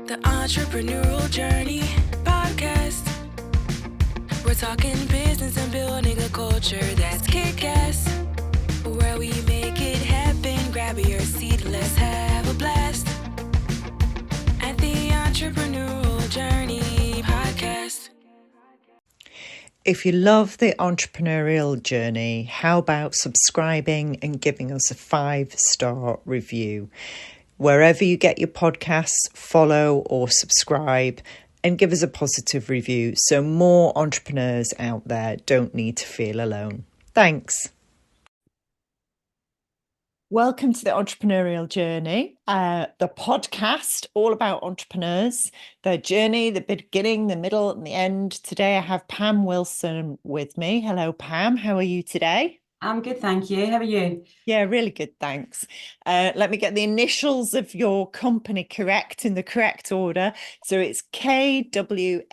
The Entrepreneurial Journey podcast. We're talking business and building a culture that's kick-ass. Where we make it happen, grab your seat, let's have a blast. At the Entrepreneurial Journey podcast. If you love the entrepreneurial journey, how about subscribing and giving us a 5-star review? Wherever you get your podcasts, follow or subscribe and give us a positive review so more entrepreneurs out there don't need to feel alone. Thanks. Welcome to the Entrepreneurial Journey, the podcast all about entrepreneurs, their journey, the beginning, the middle and the end. Today I have Pam Wilson with me. Hello, Pam. How are you today? I'm good, thank you. How are you? Yeah, really good, thanks. Let me get the initials of your company correct in the correct order. So it's KWMB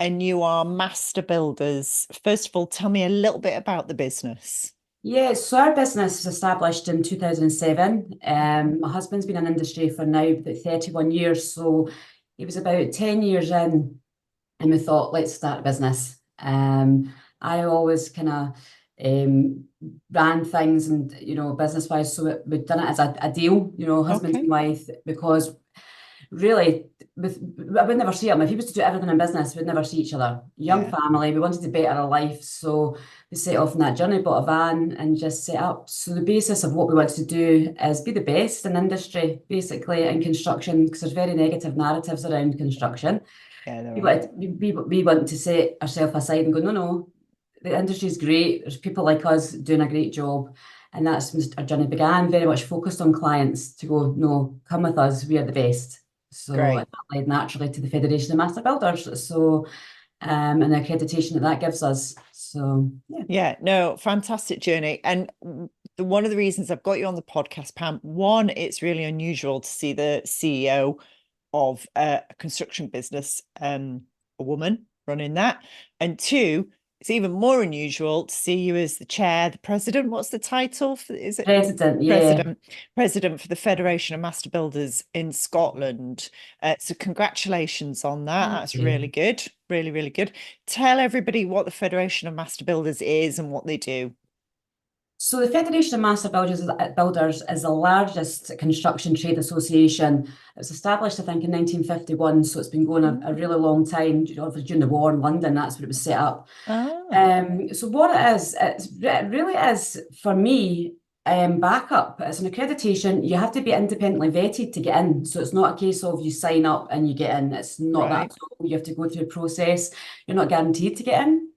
and you are Master Builders. First of all, tell me a little bit about the business. Yeah, so our business was established in 2007. My husband's been in industry for now about 31 years. So he was about 10 years in and we thought, let's start a business. I always kind of ran things and, business-wise. So we'd done it as a deal, husband and wife, because really, I would never see him. If he was to do everything in business, we'd never see each other. Young family, we wanted to better our life. So we set off on that journey, bought a van and just set up. So the basis of what we wanted to do is be the best in industry, basically, in construction, because there's very negative narratives around construction. Yeah, we want to set ourselves aside and go, no, the industry is great. There's people like us doing a great job. And that's when our journey began, very much focused on clients to go, no, come with us, we are the best. So that led naturally to the Federation of Master Builders. So, and the accreditation that gives us. So, yeah, no, fantastic journey. And one of the reasons I've got you on the podcast, Pam, one, it's really unusual to see the CEO of a construction business, a woman running that. And two, it's even more unusual to see you as the chair, the president. What's the title? Is it president? Yeah, president for the Federation of Master Builders in Scotland. So congratulations on that. That's really good. Really, really good. Tell everybody what the Federation of Master Builders is and what they do. So the Federation of Master Builders is the largest construction trade association. It was established, I think, in 1951, so it's been going a really long time. During the war in London, that's where it was set up. So what it is, it really is, for me, backup. It's an accreditation. You have to be independently vetted to get in. So it's not a case of you sign up and you get in. It's not that at all. You have to go through a process. You're not guaranteed to get in,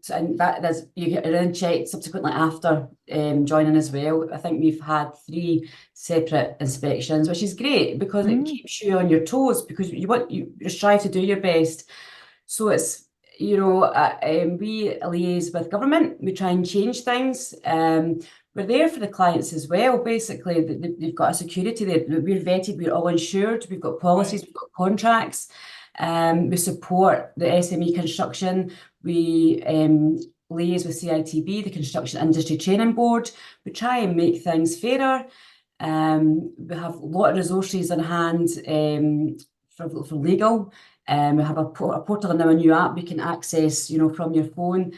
So, and that is, you get around checked subsequently after joining as well. I think we've had 3 separate inspections, which is great because it keeps you on your toes, because you strive to do your best. So it's, we liaise with government, we try and change things. We're there for the clients as well. Basically, they've got a security there. We're vetted, we're all insured, we've got policies, we've got contracts. We support the SME construction. We liaise with CITB, the Construction Industry Training Board. We try and make things fairer. We have a lot of resources on hand for legal. We have a portal and now a new app we can access, from your phone.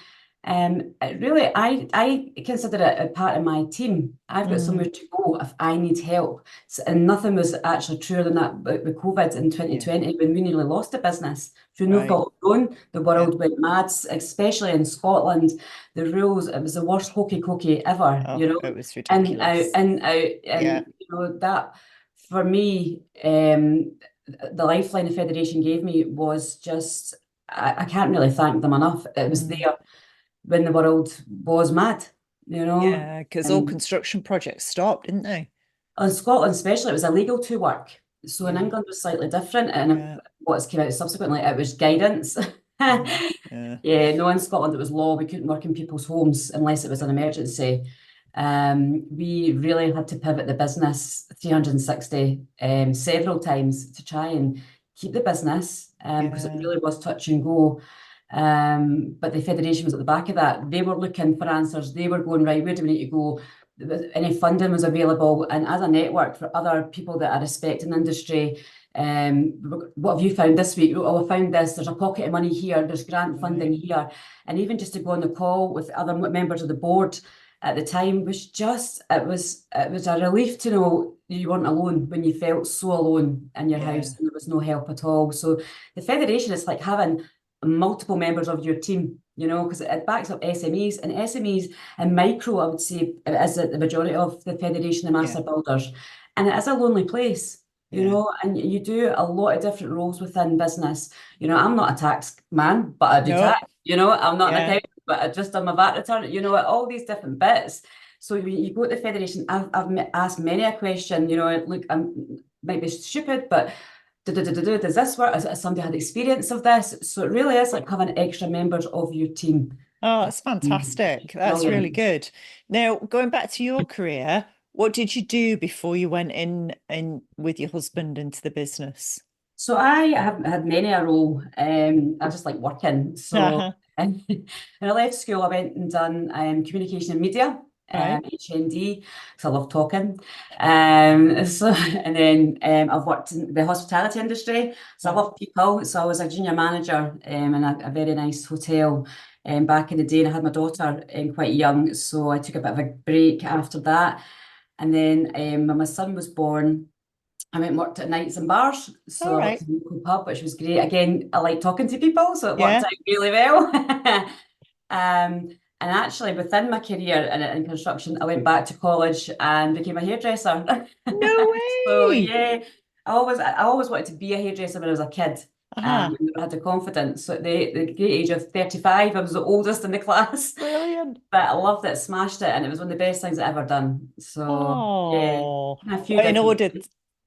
Really, I consider it a part of my team. I've got somewhere to go if I need help. And nothing was actually truer than that with COVID in 2020 when we nearly lost a business. Through no fault of our own, the world went mad, especially in Scotland. The rules, it was the worst hokey-cokey ever, It was ridiculous. In, out. That, for me, the lifeline the Federation gave me was just, I can't really thank them enough. It was there when the world was mad, Yeah, because all construction projects stopped, didn't they? In Scotland especially, it was illegal to work. So in England it was slightly different, and what's came out subsequently, it was guidance. In Scotland it was law. We couldn't work in people's homes unless it was an emergency. We really had to pivot the business 360 several times to try and keep the business, because it really was touch and go. But the Federation was at the back of that. They were looking for answers. They were going, right, where do we need to go? any funding was available, and as a network for other people that I respect in the industry. What have you found this week? Oh, I found this. There's a pocket of money here. There's grant funding here, and even just to go on the call with other members of the board at the time was just it was a relief to know you weren't alone when you felt so alone in your house and there was no help at all. So the federation is like having multiple members of your team, you know, because it backs up SMEs and micro, I would say, is the majority of the federation of master builders, and it is a lonely place. You know, and you do a lot of different roles within business. You know, I'm not a tax man, but I do tax. You know, I'm not an accountant, but I just done my VAT return. You know, all these different bits. So you go to the federation. I've asked many a question. You know, look, I might be stupid, but does this work? Has somebody had experience of this? So it really is like having extra members of your team. Oh, that's fantastic. That's really good. Now, going back to your career, what did you do before you went in with your husband into the business? So I have had many a role. I just like working. So when I left school, I went and done communication and media, HND, because I love talking. And then I've worked in the hospitality industry. So I love people. So I was a junior manager in a very nice hotel back in the day, and I had my daughter quite young. So I took a bit of a break after that. And then when my son was born, I went and worked at nights and bars. So I worked in a local pub, which was great. Again, I like talking to people, so it worked out really well. And actually, within my career in construction, I went back to college and became a hairdresser. No way! So yeah, I always wanted to be a hairdresser when I was a kid. And I had the confidence. So at the great age of 35, I was the oldest in the class. Brilliant. But I loved it, smashed it, and it was one of the best things I've ever done. So yeah, a few in order,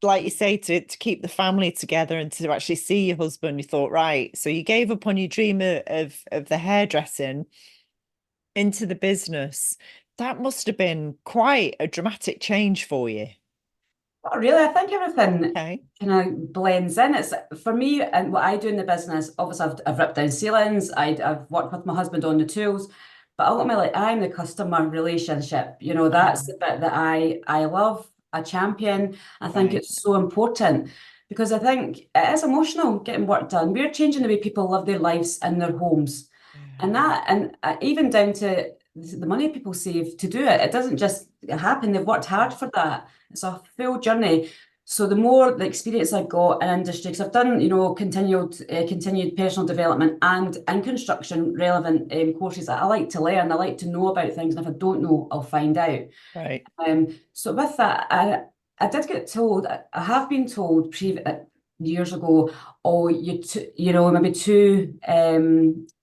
like you say, to keep the family together and to actually see your husband, you thought, right, so you gave up on your dream of the hairdressing into the business. That must have been quite a dramatic change for you. Not really, I think everything kind of blends in. It's for me and what I do in the business. Obviously, I've ripped down ceilings. I've worked with my husband on the tools, but ultimately, I'm the customer relationship. You know, that's the bit that I love. I champion. I think it's so important because I think it is emotional getting work done. We're changing the way people live their lives in their homes, and even down to the money people save to do it. It doesn't just happen. They've worked hard for that. It's a full journey. So the more the experience I've got in industry, because I've done, you know, continued personal development and in construction relevant courses that I like to learn. I like to know about things, and if I don't know, I'll find out. Right. So with that, I did get told. I have been told years ago, oh, you know, maybe too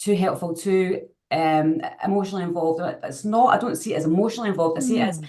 helpful, too emotionally involved. It's not. I don't see it as emotionally involved. I see it as,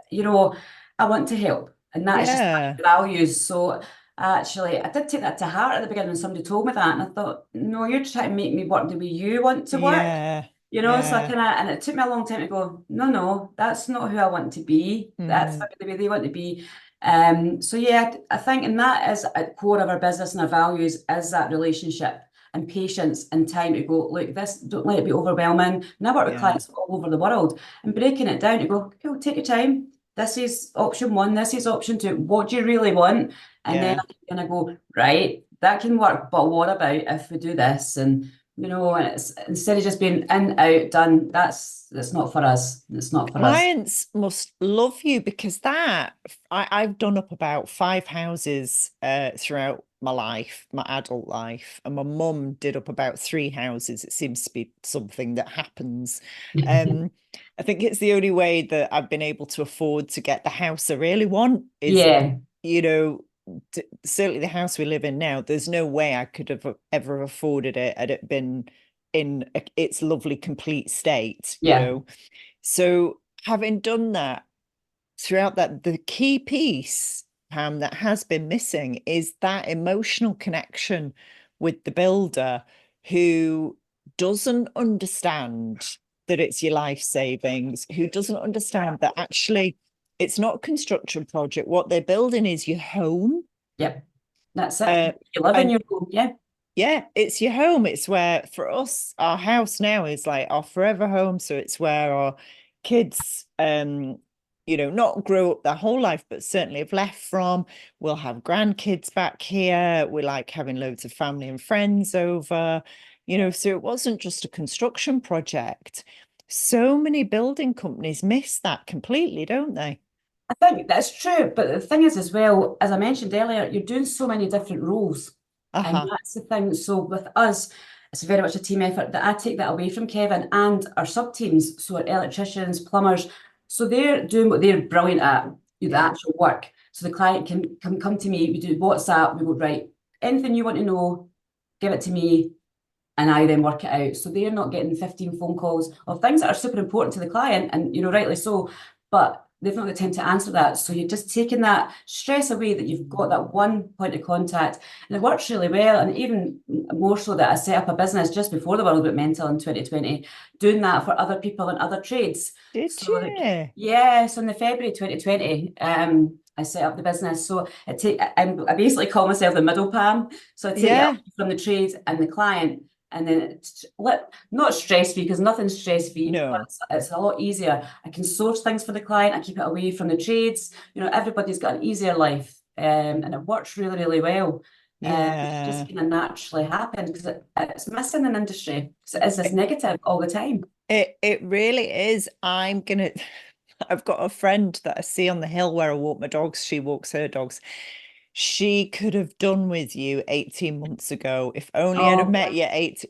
you know, I want to help, and that is just my values. So actually, I did take that to heart at the beginning when somebody told me that, and I thought, no, you're trying to make me work the way you want to work. You know, so I kind of, and it took me a long time to go, no, that's not who I want to be. That's not the way they want to be. So yeah, I think, and that is at the core of our business and our values, is that relationship and patience and time to go, look, this, don't let it be overwhelming. And I work with clients all over the world, and breaking it down to go, cool, take your time. This is option one, this is option two. What do you really want? And then I'm gonna go, right, that can work, but what about if we do this? And you know, and it's instead of just being in, out, done, that's not for us. It's not for us. Clients must love you because I've done up about 5 houses throughout my life, my adult life, and my mum did up about 3 houses. It seems to be something that happens. I think it's the only way that I've been able to afford to get the house I really want is, you know, certainly the house we live in now, there's no way I could have ever afforded it had it been in its lovely complete state, you know. So having done that, throughout that, the key piece, Pam, that has been missing is that emotional connection with the builder who doesn't understand that it's your life savings, who doesn't understand that actually it's not a construction project. What they're building is your home. Yep, that's it. You live in your home, yeah, it's your home. It's where, for us, our house now is like our forever home. So it's where our kids not grow up their whole life, but certainly have left from. We'll have grandkids back here. We like having loads of family and friends over, so it wasn't just a construction project. So many building companies miss that completely, don't they? I think that's true, but the thing is as well, as I mentioned earlier, you're doing so many different roles. And that's the thing. So with us, it's very much a team effort that I take that away from Kevin and our sub teams. So our electricians, plumbers, so they're doing what they're brilliant at, do the actual work. So the client can come to me, we do WhatsApp, we go, right, anything you want to know, give it to me, and I then work it out. So they're not getting 15 phone calls of things that are super important to the client, and rightly so, but they've not got time to answer that. So you're just taking that stress away, that you've got that one point of contact, and it works really well. And even more so that I set up a business just before the world went mental in 2020, doing that for other people in other trades. Did so you? Yeah, so in the February 2020, I set up the business. So I basically call myself the middle Pam. So I take it up from the trade and the client, and then it's not stress-free, because nothing's stress-free. No. But it's a lot easier. I can source things for the client. I keep it away from the trades. Everybody's got an easier life, and it works really, really well. It just kind of naturally happened, because it's missing in industry. So it is this negative all the time. It really is. I've got a friend that I see on the hill where I walk my dogs. She walks her dogs. She could have done with you 18 months ago. If only I'd have met you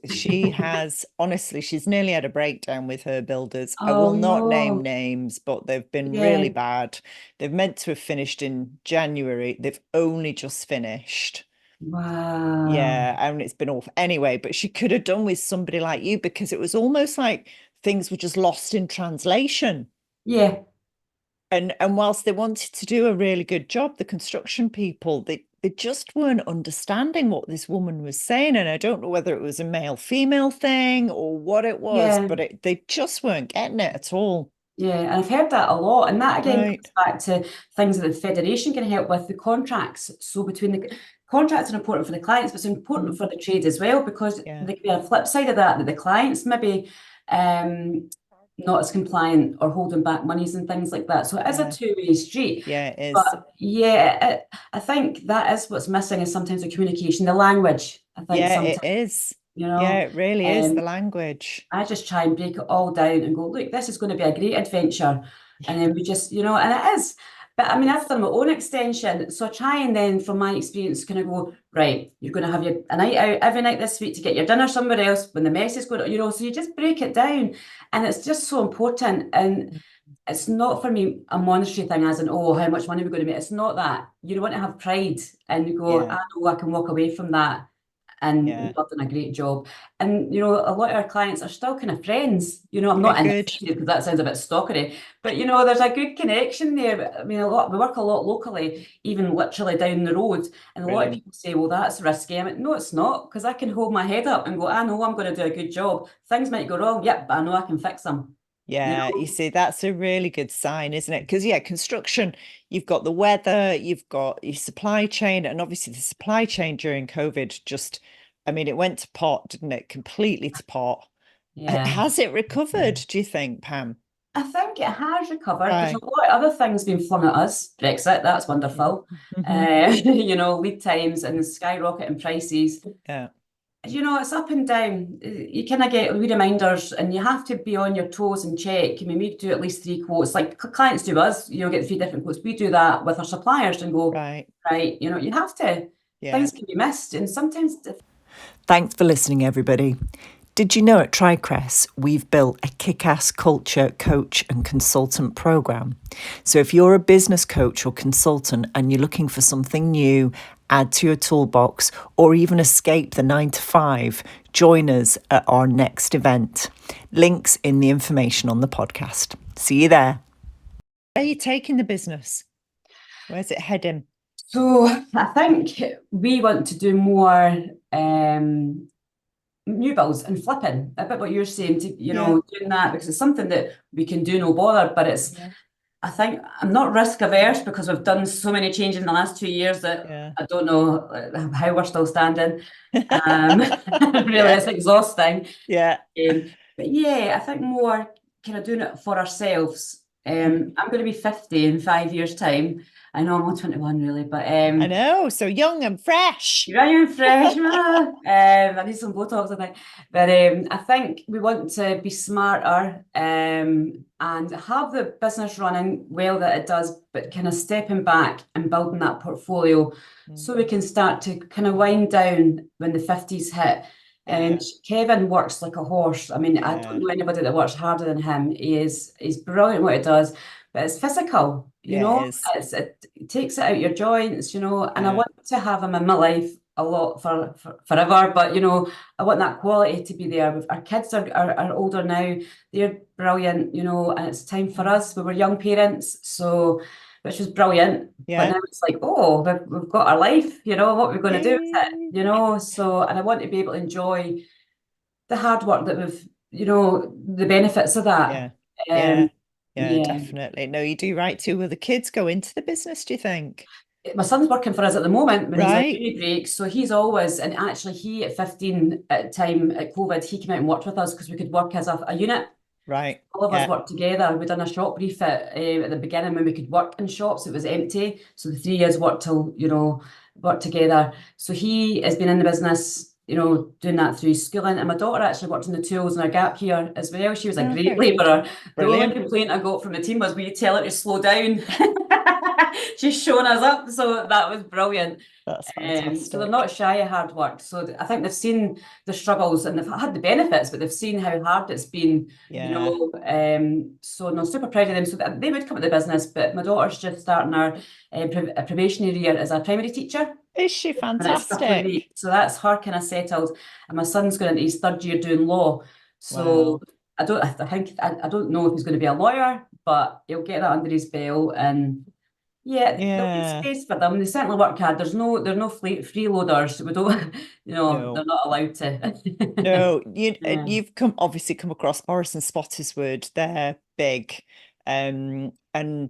she has, honestly, she's nearly had a breakdown with her builders. I will not name names, but they've been really bad. They've meant to have finished in January. They've only just finished. Wow. Yeah, and it's been awful. Anyway, but she could have done with somebody like you, because it was almost like things were just lost in translation. Yeah. And whilst they wanted to do a really good job, the construction people, they just weren't understanding what this woman was saying. And I don't know whether it was a male-female thing or what it was, but they just weren't getting it at all. Yeah, and I've heard that a lot. And that again comes back to things that the Federation can help with, the contracts. So between the contracts are important for the clients, but it's important for the trade as well, because there could be a flip side of that the clients maybe not as compliant or holding back monies and things like that. So it is a two-way street. Yeah, it is. But I think that is what's missing, is sometimes the communication, the language. I think sometimes, it is. Yeah, it really is the language. I just try and break it all down and go, look, this is going to be a great adventure. And then we just, and it is. But I mean, I've done my own extension. So I try and then, from my experience, kind of go, right, you're going to have a night out every night this week to get your dinner somewhere else when the mess is going on, so you just break it down. And it's just so important. And it's not for me a monetary thing, as in, oh, how much money we're going to make. It's not that. You want to have pride and you go, I know I can walk away from that. And we've done a great job. And, a lot of our clients are still kind of friends. I'm not in because that sounds a bit stalkery, but, there's a good connection there. I mean, we work a lot locally, even literally down the road. And a lot of people say, well, that's risky. I mean, no, it's not, because I can hold my head up and go, I know I'm going to do a good job. Things might go wrong. Yep, but I know I can fix them. Yeah, you see, that's a really good sign, isn't it? Because, construction, you've got the weather, you've got your supply chain, and obviously the supply chain during COVID it went to pot, didn't it? Completely to pot. Yeah. Has it recovered, do you think, Pam? I think it has recovered. There's a lot of other things being flung at us. Brexit, that's wonderful. Lead times and skyrocketing prices. Yeah. It's up and down. You kind of get wee reminders, and you have to be on your toes and check. I mean, we do at least 3 quotes, like clients do us, get 3 different quotes. We do that with our suppliers and go, right, you have to. Things can be missed, and sometimes... Thanks for listening, everybody. Did you know at TriCrest we've built a kick-ass culture coach and consultant program? So if you're a business coach or consultant and you're looking for something new, add to your toolbox, or even escape the 9 to 5, join us at our next event. Links in the information on the podcast. See you there. Where are you taking the business? Where's it heading? So I think we want to do more new builds and flipping, a bit what you're saying, doing that, because it's something that we can do no bother, but it's... I think I'm not risk averse, because we've done so many changes in the last 2 years that I don't know how we're still standing. It's exhausting. Yeah. But I think more kind of doing it for ourselves I'm going to be 50 in 5 years' time. I know I'm only 21 really, but I know, so young and fresh. young and fresh. I need some Botox, I think. But I think we want to be smarter and have the business running well that it does, but kind of stepping back and building that portfolio so we can start to kind of wind down when the 50s hit. And Kevin works like a horse. I mean, I don't know anybody that works harder than him. He's brilliant at what he does, but it's physical, you know. It takes it out your joints, you know. And I want to have him in my life a lot for forever. But you know, I want that quality to be there. Our kids are older now. They're brilliant, you know, and it's time for us. We were young parents, so which was brilliant. But now it's like, oh, we've got our life, you know, what we're going to do with it, you know. So, and I want to be able to enjoy the hard work that we've, you know, the benefits of that. Yeah, definitely. No, you do right too. Will the kids go into the business, do you think? My son's working for us at the moment when he's on Right. uni break, so he's always, and actually he at 15 at time at COVID, he came out and worked with us because we could work as a unit. Right. All of us worked together. We'd done a shop brief at the beginning when we could work in shops. It was empty. So the 3 years worked till, you know, worked together. So he has been in the business, you know, doing that through schooling. And my daughter actually worked in the tools in our gap here as well. She was a great labourer. The only complaint I got from the team was, will you tell her to slow down? She's shown us up. So that was brilliant. That's fantastic. So they're not shy of hard work. So I think they've seen the struggles and they've had the benefits, but they've seen how hard it's been, you know. So no, super proud of them. So they would come to the business, but my daughter's just starting her probationary year as a primary teacher. Is she fantastic? So that's her kind of settled. And my son's going into his third year doing law. So I don't know if he's going to be a lawyer, but he'll get that under his belt and there'll be space for them. They certainly work hard. There's no freeloaders. We don't, you know, they're not allowed to. No, you've obviously come across Morris and Spottiswoode. They're big. And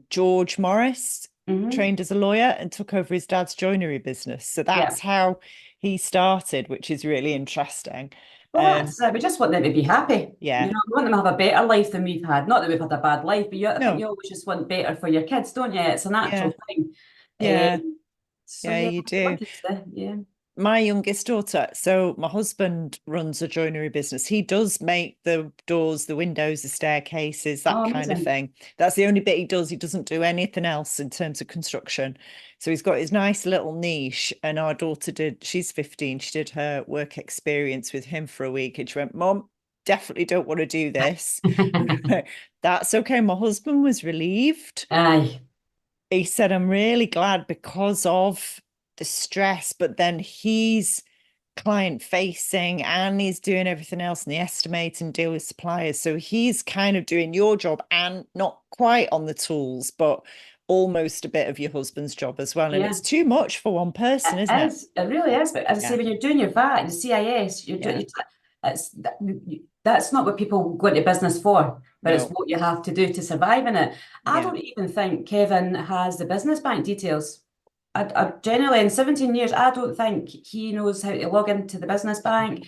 George Morris trained as a lawyer and took over his dad's joinery business. So that's how he started, which is really interesting. Well, we just want them to be happy. Yeah. You know, we want them to have a better life than we've had. Not that we've had a bad life, but I think you always just want better for your kids, don't you? It's a natural thing. You do. My youngest daughter, so my husband runs a joinery business. He does make the doors, the windows, the staircases, that kind of thing. That's the only bit he does. He doesn't do anything else in terms of construction. So he's got his nice little niche. And our daughter she's 15. She did her work experience with him for a week. And she went, Mom, definitely don't want to do this. That's okay. My husband was relieved. He said, I'm really glad because of the stress, but then he's client facing and he's doing everything else and the estimate and deal with suppliers. So he's kind of doing your job and not quite on the tools, but almost a bit of your husband's job as well. And it's too much for one person, isn't it? It really is. But as I say, when you're doing your VAT, the CIS, that's not what people go into business for, but it's what you have to do to survive in it. I don't even think Kevin has the business bank details. I generally, in 17 years, I don't think he knows how to log into the business bank.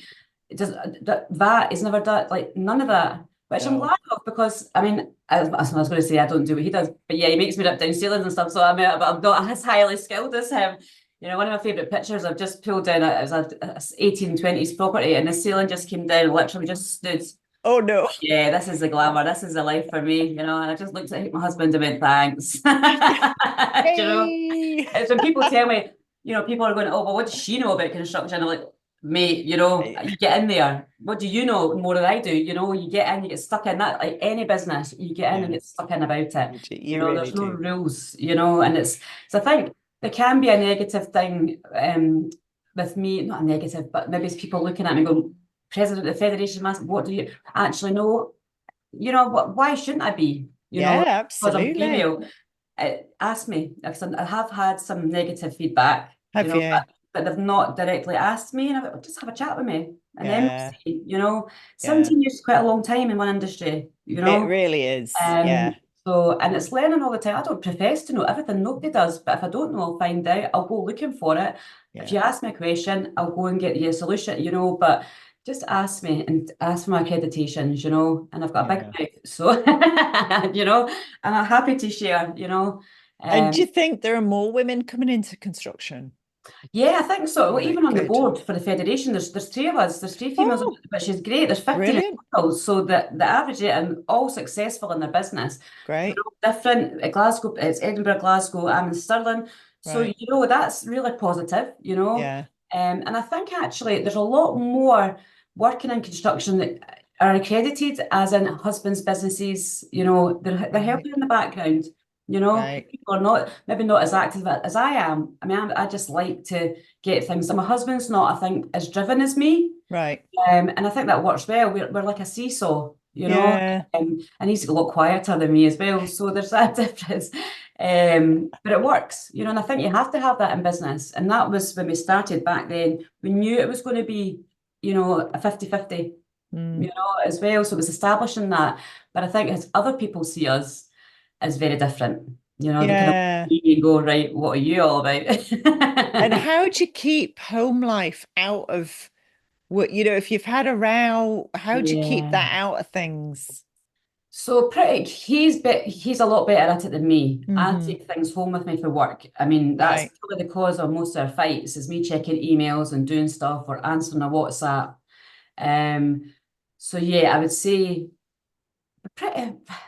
It does VAT. He's never done like none of that, which I'm glad of because I mean, I was going to say I don't do what he does, but he makes me rip down ceilings and stuff. So but I'm not as highly skilled as him. You know, one of my favourite pictures I've just pulled down. It was a 1820s property, and the ceiling just came down, literally just stood. Oh no! Yeah, this is the glamour. This is the life for me, you know. And I just looked at my husband and went, "Thanks." Hey. You know, it's when people tell me, you know, people are going, "Oh, well, what does she know about construction?" I'm like, "Mate, you know, you get in there. What do you know more than I do? You know, you get in, you get stuck in that. Like any business, you get in and get stuck in about it. You know, really there's no rules. You know, and it's so I think there can be a negative thing with me, not a negative, but maybe it's people looking at me going, President of the Federation, what do you actually know? You know, why shouldn't I be? You know, absolutely. Because I'm female. Ask me. I have had some negative feedback. Have you? But they've not directly asked me, and just have a chat with me. And then see, you know, 17 years is quite a long time in one industry. You know, it really is. So, and it's learning all the time. I don't profess to know everything. Nobody does. But if I don't know, I'll find out. I'll go looking for it. If you ask me a question, I'll go and get you a solution. You know, but just ask me and ask for my accreditations, you know, and I've got a big Yeah. mouth, so you know, and I'm happy to share, you know. And do Um, you think there are more women coming into construction? yeah, I think so. Well, Right, even on the good. board for the federation, there's three of us. There's three females, Oh, which is great. There's 15 in brilliant. total, so the average rate and all successful in their business. We're Great. all different. At Glasgow, it's Edinburgh, Glasgow. I'm in Stirling, so Right. you know that's really positive. You know, Yeah. and I think actually there's a lot more working in construction that are accredited, as in husbands' businesses. You know, they're Right. helping in the background. You know, Right. people are not maybe not as active as I am. I mean, I just like to get things. And my husband's not, I think, as driven as me. Right. And I think that works well. We're like a seesaw, you know, Yeah. and he's a lot quieter than me as well. So there's that difference. But it works, you know, and I think you have to have that in business. And that was when we started back then. We knew it was going to be, you know, a 50-50, you Mm. know, as well. So it was establishing that. But I think as other people see us as very different, you know, they kind of Yeah. you go, right, what are you all about? And how do you keep home life out of what, if you've had a row, how do you keep Yeah. that out of things? So pretty, he's a lot better at it than me. I Hmm. take things home with me for work. I mean, that's Right. probably the cause of most of our fights is me checking emails and doing stuff or answering a WhatsApp. Um, so yeah, I would say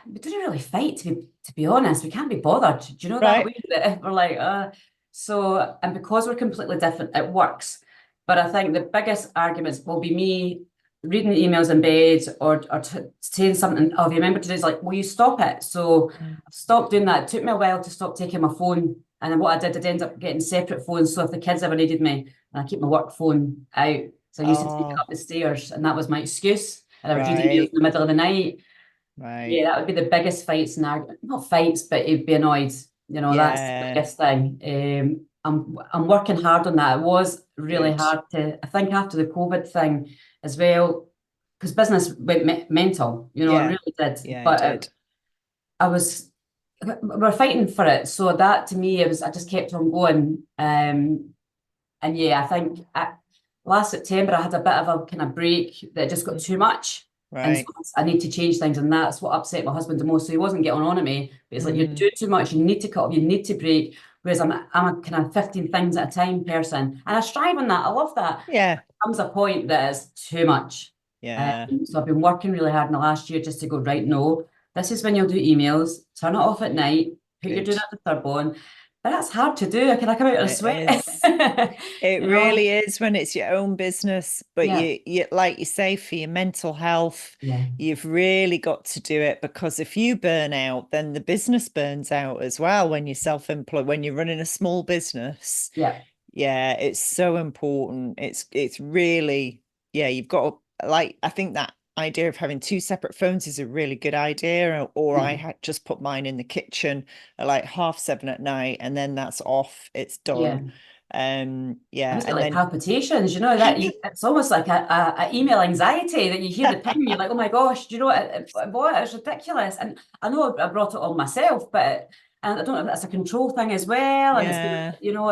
we didn't really fight to be honest. We can't be bothered. Do you know that Right. way that we're like, so and because we're completely different, it works. But I think the biggest arguments will be me reading the emails in bed or saying something. Oh, if you remember today's like, will you stop it? So Mm. I've stopped doing that. It took me a while to stop taking my phone. And then what I did end up getting separate phones. So if the kids ever needed me, and I keep my work phone out. So I used to take it Oh, up the stairs, and that was my excuse. And I would read emails in right. the middle of the night. Right. Yeah, that would be the biggest fights and argument. Not fights, but he'd be annoyed. You know, that's the Yeah. biggest thing. I'm working hard on that. It was really Good. hard to, I think after the COVID thing as well, because business went mental, you know, it Yeah. really did. Yeah, I But did. I was, we're fighting for it. So that to me, I just kept on going. And yeah, I think last September I had a bit of a kind of break that just got too Mhm. much. And so Right. I need to change things. And that's what upset my husband the most. So he wasn't getting on at me, but it's like, you're Mm. doing too much. You need to cut off, you need to break. Whereas I'm a kind of 15 things at a time person. And I strive on that. I love that. Yeah. Comes a point that is too much. Yeah. So I've been working really hard in the last year just to go, right, no, this is when you'll do emails, turn it off at night, put your do Good. not disturb on. But that's hard to do. Can I come out in a It sweat? is. It You know? really is when it's your own business, but Yeah. you like you say, for your mental health, Yeah. you've really got to do it, because if you burn out, then the business burns out as well when you're self-employed, when you're running a small business. Yeah. Yeah, it's so important. It's really, yeah, you've got to, like, I think that idea of having two separate phones is a really good idea. Or I Yeah. had just put mine in the kitchen at like 7:30 at night, and then that's off, it's Yeah. done. I Yeah, was get and like then palpitations, you know, it's almost like a email anxiety that you hear the ping, you're like, oh my gosh, do you know what? It's ridiculous. And I know I brought it on myself, and I don't know if that's a control thing as well. And it's been, yeah, you know,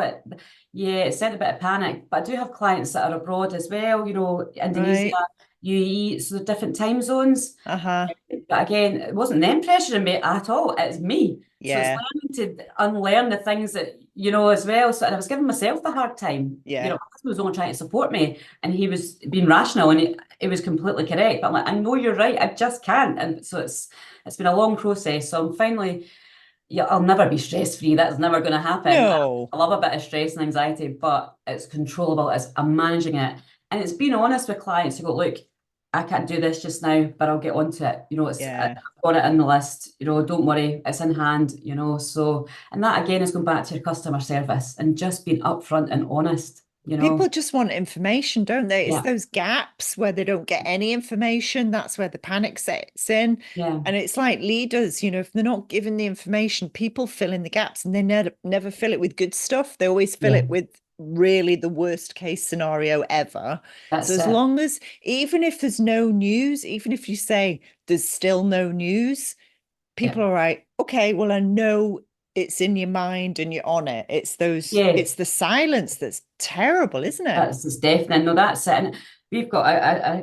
yeah, it sent a bit of panic. But I do have clients that are abroad as well, you know, Indonesia, right. UAE, so the different time zones. Uh-huh. But again, it wasn't them pressuring me at all. It's me. So it's Yeah, learning to unlearn the things that, you know, as well. So, and I was giving myself the hard time. You know, yeah. my husband was only trying to support me and he was being rational and he was completely correct. But I'm like, I know you're right. I just can't. And so it's been a long process. So I'm finally, yeah, I'll never be stress free. That's never going to happen. No. I love a bit of stress and anxiety, but it's controllable. I'm managing it. And it's being honest with clients to go, look, I can't do this just now, but I'll get onto it. You know, I've Yeah. got it in the list. You know, don't worry, it's in hand. You know, so and that again is going back to your customer service and just being upfront and honest. You People know, just want information, don't they? It's yeah, those gaps where they don't get any information. That's where the panic sets in. yeah, And it's like leaders, if they're not given the information, people fill in the gaps, and they never fill it with good stuff. They always fill yeah. it with really the worst case scenario ever. So That's as it. long as, even if there's no news, even if you say there's still no news, Yeah, people are like, okay, well, I know it's in your mind and you're on it. It's yeah. the silence terrible, isn't it? It's deafening. No, that's it. And we've got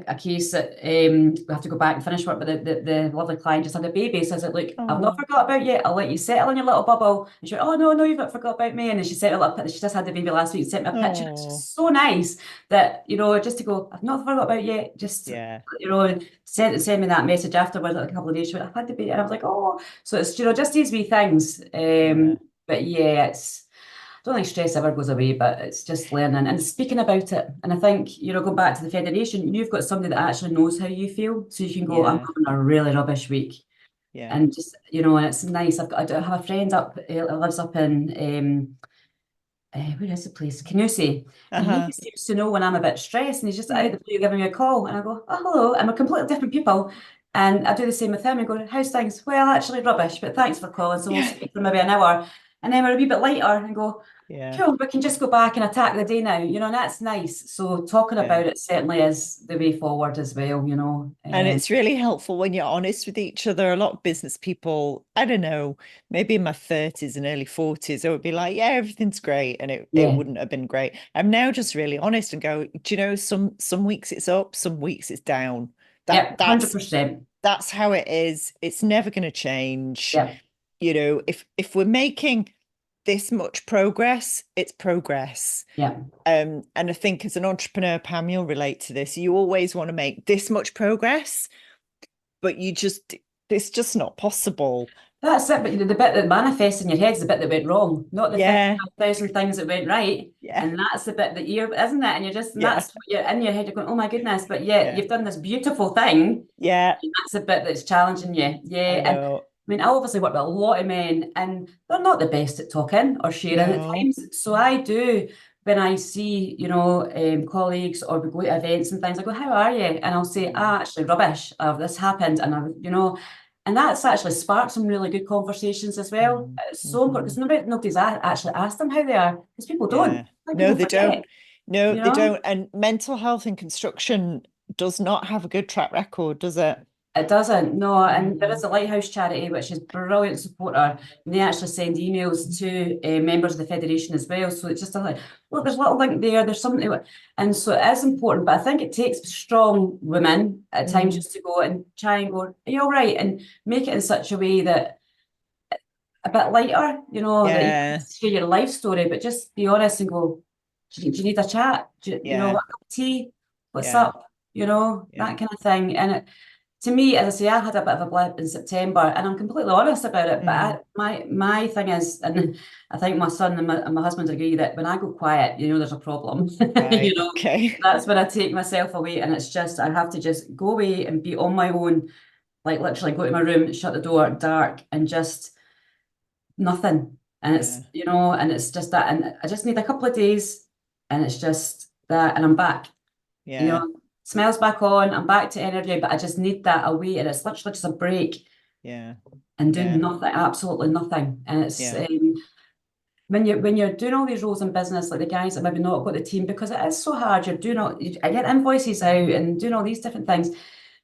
a case that we have to go back and finish work, but the lovely client just had a baby. So I said, look, I've not Oh, forgot about you. I'll let you settle in your little bubble. And she went, oh, no, you've not forgot about me. And then she sent me she just had the baby last week, sent me a picture. It's oh, just so nice that, just to go, I've not forgot about you. Just, yeah, send me that message afterwards, like a couple of days. She went, I've had the baby. And I was like, oh. So it's, just these wee things. yeah, But yeah, I don't think stress ever goes away, but it's just learning and speaking about it. And I think, going back to the federation, you've got somebody that actually knows how you feel. So you can go, I'm yeah, having a really rubbish week. yeah. And just, and it's nice. I have a friend lives up in, where is the place? Canusi. And he Uh-huh. seems to know when I'm a bit stressed and he's just out Yeah. of the blue giving me a call. And I go, oh, hello. And we're completely different people. And I do the same with him and go, how's things? Well, actually rubbish, but thanks for calling. So we'll Yeah. speak for maybe an hour. And then we're a wee bit lighter and go, Yeah. cool, we can just go back and attack the day now, and that's nice. So talking Yeah. about it certainly is the way forward as well, And it's really helpful when you're honest with each other. A lot of business people, I don't know, maybe in my 30s and early 40s, I would be like, yeah, everything's great. And it yeah, wouldn't have been great. I'm now just really honest and go, do you know, some weeks it's up, some weeks it's down. That yeah, that's 100%. that's how it is. It's never going to change. Yeah, If we're making this much progress, it's progress. yeah. And I think as an entrepreneur, Pam, you'll relate to this. You always want to make this much progress, but it's just not possible. That's it. But the bit that manifests in your head is the bit that went wrong, not the Yeah, 50,000 things that went right. yeah, And that's the bit that isn't it? And and yeah, that's what you're in your head, you're going, oh my goodness, but yeah, yeah, you've done this beautiful thing. yeah. And that's the bit that's challenging you. I Yeah. And know. I mean, I obviously work with a lot of men and they're not the best at talking or sharing at No. times. So I do, when I see, colleagues or we go to events and things, I go, how are you? And I'll say, actually rubbish. This happened. And and that's actually sparked some really good conversations as well. It's so important Mm-hmm. because nobody's actually asked them how they are because people don't. Yeah. Like No, people they forget, don't. No, you they know? don't. And mental health in construction does not have a good track record, does it? It doesn't, no. And there Mm. is a Lighthouse charity, which is brilliant supporter. And they actually send emails to members of the Federation as well. So it's just look, there's a little link there, there's something. And so it is important. But I think it takes strong women at times Mm. just to go and try and go, are you all right? And make it in such a way that a bit lighter, that you can Yeah, share your life story, but just be honest and go, do you need a chat? yeah, A cup of tea? What's yeah, up? yeah. That kind of thing. And to me, as I say, I had a bit of a blip in September, and I'm completely honest about it. Mm. But my thing is, and I think my son and my husband agree that when I go quiet, there's a problem. Right. Okay. That's when I take myself away, and it's just I have to just go away and be on my own, like literally go to my room, shut the door, dark, and just nothing. And Yeah, and it's just that, and I just need a couple of days, and it's just that, and I'm back you yeah, know, smells back on, I'm back to energy, but I just need that away. And it's literally just a break yeah, and do yeah, nothing, absolutely nothing. And it's yeah, when you're doing all these roles in business, like the guys that maybe not got the team, because it is so hard. You're doing I get invoices out and doing all these different things.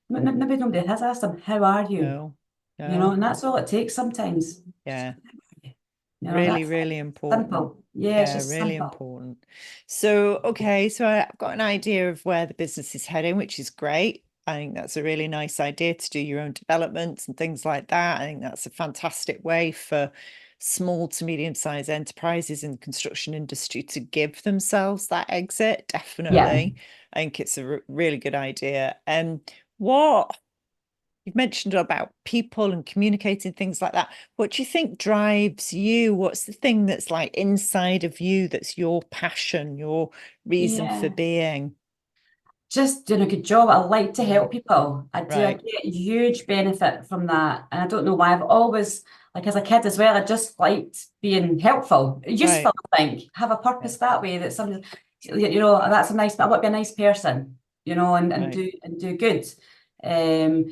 Maybe nobody has asked them, how are you? no, no, And that's all it takes sometimes. yeah. Really, That's really important. simple. Yeah, it's Yeah, just really simple. important. So, okay, so I've got an idea of where the business is heading, which is great. I think that's a really nice idea to do your own developments and things like that. I think that's a fantastic way for small to medium-sized enterprises in the construction industry to give themselves that exit. Yeah. Definitely. I think it's a really good idea. What you've mentioned about people and communicating things like that. What do you think drives you? What's the thing that's like inside of you that's your passion, your reason for Yeah. being? Just doing a good job. I like to Mm. help people. I do. I Right, get huge benefit from that. And I don't know why. I've always, like as a kid as well, I just liked being helpful, useful, right. I think. Have a Yeah, purpose that way that somebody, that's a nice, I want to be a nice person, and right. do good. Um,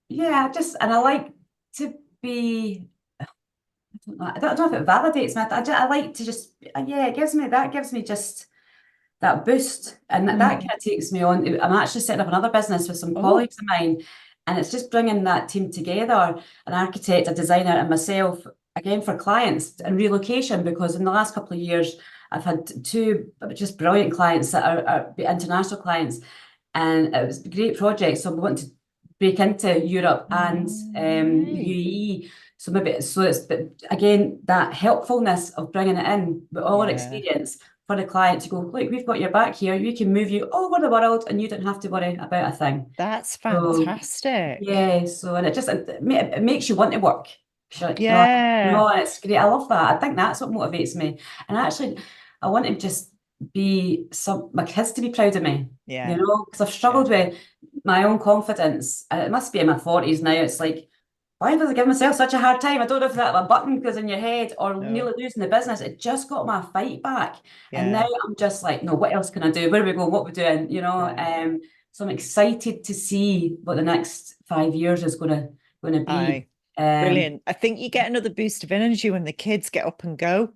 yeah, and I like to be, I don't know if it validates me. I like to just, yeah, that gives me just that boost, and that Mm. kind of takes me on. I'm actually setting up another business with some Oh, colleagues of mine, and it's just bringing that team together, an architect, a designer, and myself, again for clients and relocation, because in the last couple of years I've had two just brilliant clients that are international clients, and it was a great project. So we want to break into Europe and the Right. UAE. So maybe but again, that helpfulness of bringing it in with all our Yeah, experience for the client to go, look, we've got your back here. We can move you all over the world, and you don't have to worry about a thing. that's So fantastic. yeah, so and it makes you want to work. 'Cause you're like, Yeah, no, and it's great. I love that. I think that's what motivates me. And actually, I want to just be my kids to be proud of me, yeah, because I've yeah. struggled with my own confidence. And it must be in my 40s now. It's like, why did I give myself such a hard time? I don't know if that a button goes in your head or No, nearly losing the business. It just got my fight back. And now yeah, I'm just like, no, what else can I do? Where are we going? What are we doing? yeah. So I'm excited to see what the next 5 years is gonna be. I Um, Brilliant. I think you get another boost of energy when the kids get up and go.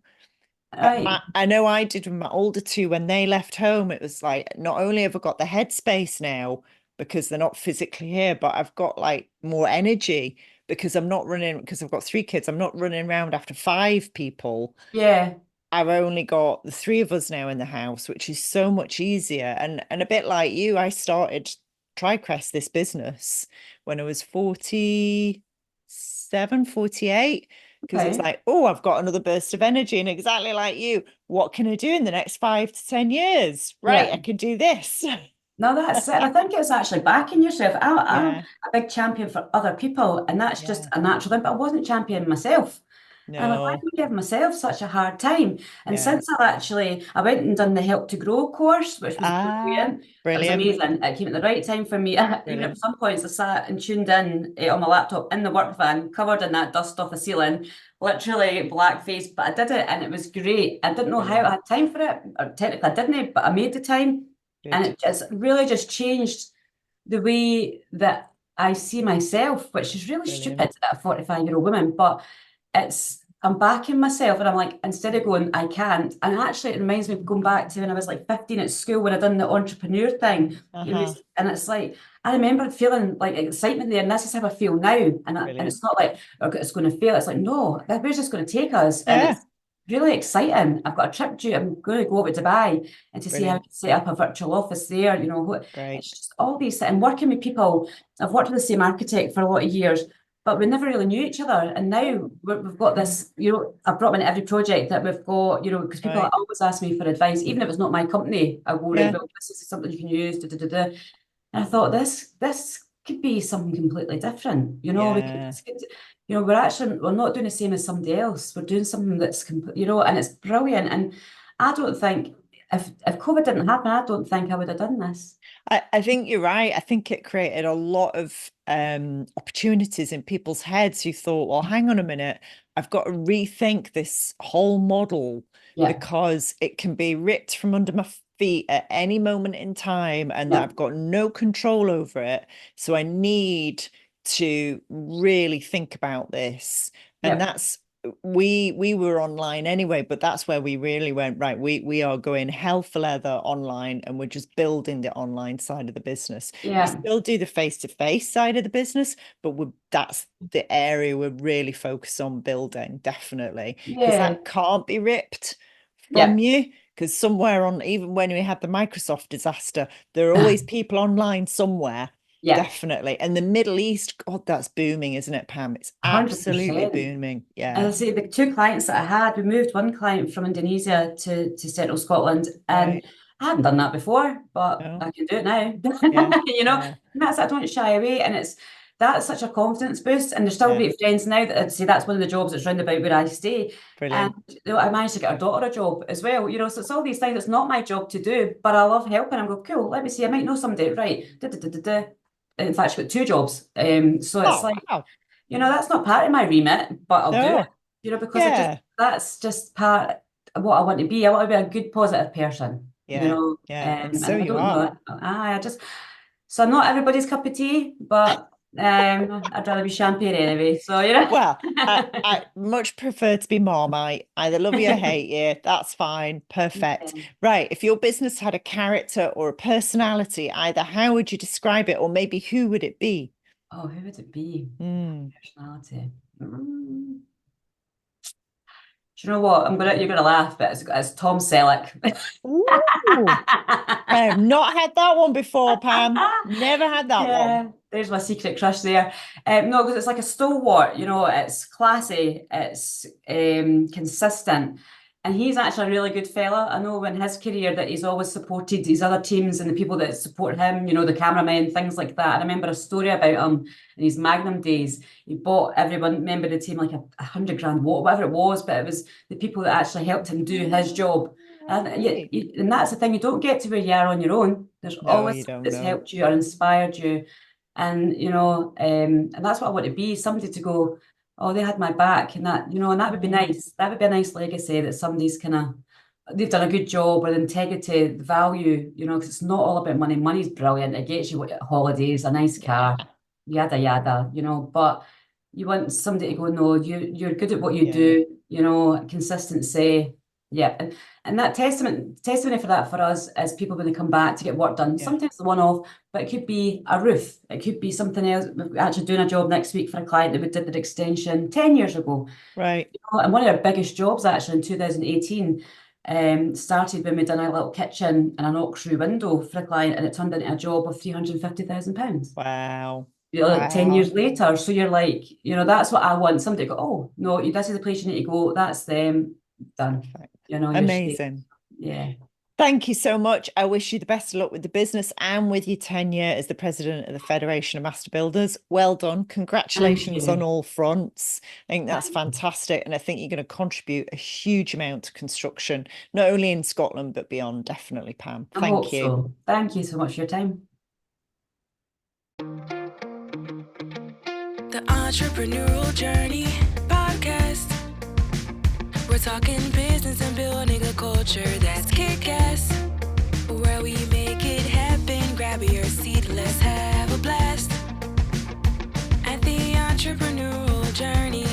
right. I know I did with my older two when they left home. It was like, not only have I got the headspace now because they're not physically here, but I've got like more energy because I'm not running, because I've got three kids. I'm not running around after five people. Yeah. I've only got the three of us now in the house, which is so much easier. And a bit like you, I started TriCrest, this business, when I was 47, 48, because it was Okay. like, oh, I've got another burst of energy. And exactly like you, what can I do in the next 5 to 10 years? Right, Yeah. I can do this. No, that's it. And I think it's actually backing yourself. I'm Yeah, a big champion for other people, and that's just yeah. a natural thing. But I wasn't championing myself. And I'm like, why am No, I giving myself such a hard time? And yeah. since I went and done the Help to Grow course, which was Ah, brilliant. It was brilliant, amazing. It came at the right time for me. Even at brilliant, some points, I sat and tuned in on my laptop in the work van, covered in that dust off the ceiling, literally black face. But I did it, and it was great. I didn't know how I brilliant. had time for it, or technically I didn't, but I made the time, and Good, it just really just changed the way that I see myself, which is really brilliant. stupid at a 45-year-old woman, but I'm backing myself, and I'm like, instead of going, I can't. And actually, it reminds me of going back to when I was like 15 at school when I done the entrepreneur thing. Uh-huh, And it's like, I remember feeling like excitement there, and this is how I feel now. And brilliant. it's not like, okay, it's going to fail. It's like, no, where's this going to take us? And Yeah, it's really exciting. I've got a trip due. I'm going to go over to Dubai and to see how I brilliant. can set up a virtual office there. Great. It's just all these and working with people. I've worked with the same architect for a lot of years, but we never really knew each other. And now we've got this, I've brought them in every project that we've got, because people Right. always ask me for advice, even if it's not my company. I go, right, Yeah. well, this is something you can use. Da, da, da, da. And I thought this could be something completely different. Yeah. We're not doing the same as somebody else. We're doing something that's and it's brilliant. And I don't think if COVID didn't happen, I don't think I would have done this. I think you're right. I think it created a lot of opportunities in people's heads who thought, well, hang on a minute, I've got to rethink this whole model Yeah, because it can be ripped from under my feet at any moment in time and yeah, I've got no control over it. So I need to really think about this. And yeah, that's we were online anyway, but that's where we really went, right, we are going hell for leather online and we're just building the online side of the business. We yeah, still do the face-to-face side of the business, but that's the area we're really focused on building, definitely, because yeah, that can't be ripped from yeah, you. Because somewhere on, even when we had the Microsoft disaster, there are always people online somewhere. yeah. Definitely. And the Middle East, God, that's booming, isn't it, Pam? It's absolutely 100%. booming. As I Yeah. say, the two clients that I had, we moved one client from Indonesia to Central Scotland, and Right. I hadn't done that before, but No. I can do it now. Yeah. And Yeah. that's I don't shy away, and that's such a confidence boost. And they're still Yeah. great friends now. That I'd say that's one of the jobs that's round about where I stay. And Brilliant. I managed to get our daughter a job as well. So it's all these things. It's not my job to do, but I love helping. I'm go cool. Let me see. I might know somebody. Right. Da, da, da, da, da. In fact, she got two jobs. So it's Oh, like wow. that's not part of my remit, but I'll do it, No. because Yeah. that's just part of what I want to be. I want to be a good, positive person, Yeah. Yeah. And and so if I you don't know are. it, so I'm not everybody's cup of tea, but I'd rather be champagne anyway. So, Well, I much prefer to be Marmite. Either love you or hate you. That's fine. Perfect. Yeah. Right. If your business had a character or a personality, either how would you describe it, or maybe who would it be? Oh, who would it be? Hmm. Personality. Mm. Do you know what? You're gonna laugh, but it's Tom Selleck. Ooh, I have not had that one before, Pam. Never had that one. There's my secret crush there. No, because it's like a stalwart, it's classy, it's consistent. And he's actually a really good fella. I know in his career that he's always supported his other teams and the people that support him, the cameramen, things like that. And I remember a story about him in his Magnum days. He bought everyone, member of the team, like $100,000, whatever it was, but it was the people that actually helped him do his job. And that's the thing, you don't get to where you are on your own. There's always someone that's helped you or inspired you. And, and that's what I want to be, somebody to go, oh, they had my back, and that, and that would be nice. That would be a nice legacy, that somebody's they've done a good job, or the integrity, the value, because it's not all about money. Money's brilliant. It gets you holidays, a nice car, yada, yada, but you want somebody to go, no, you're good at what you do, consistency. Yeah. And that testimony for that for us is people when they come back to get work done. Yeah. Sometimes the one-off, but it could be a roof. It could be something else. We're actually doing a job next week for a client that we did their extension 10 years ago. Right. And one of our biggest jobs actually in 2018 started when we done a little kitchen and an auxiliary window for a client, and it turned into a job of £350,000. Wow. Like 10 years later. So you're like, that's what I want. Somebody to go, oh, no, this is the place you need to go. That's them. Done. Amazing. Yeah. Thank you so much. I wish you the best of luck with the business and with your tenure as the president of the Federation of Master Builders. Well done. Congratulations on all fronts. I think that's fantastic. And I think you're going to contribute a huge amount to construction, not only in Scotland, but beyond. Definitely, Pam. Thank you. So. Thank you so much for your time. The Entrepreneurial Journey podcast. We're talking business and building a culture that's kick-ass. Where we make it happen. Grab your seat, let's have a blast. At the Entrepreneurial Journey.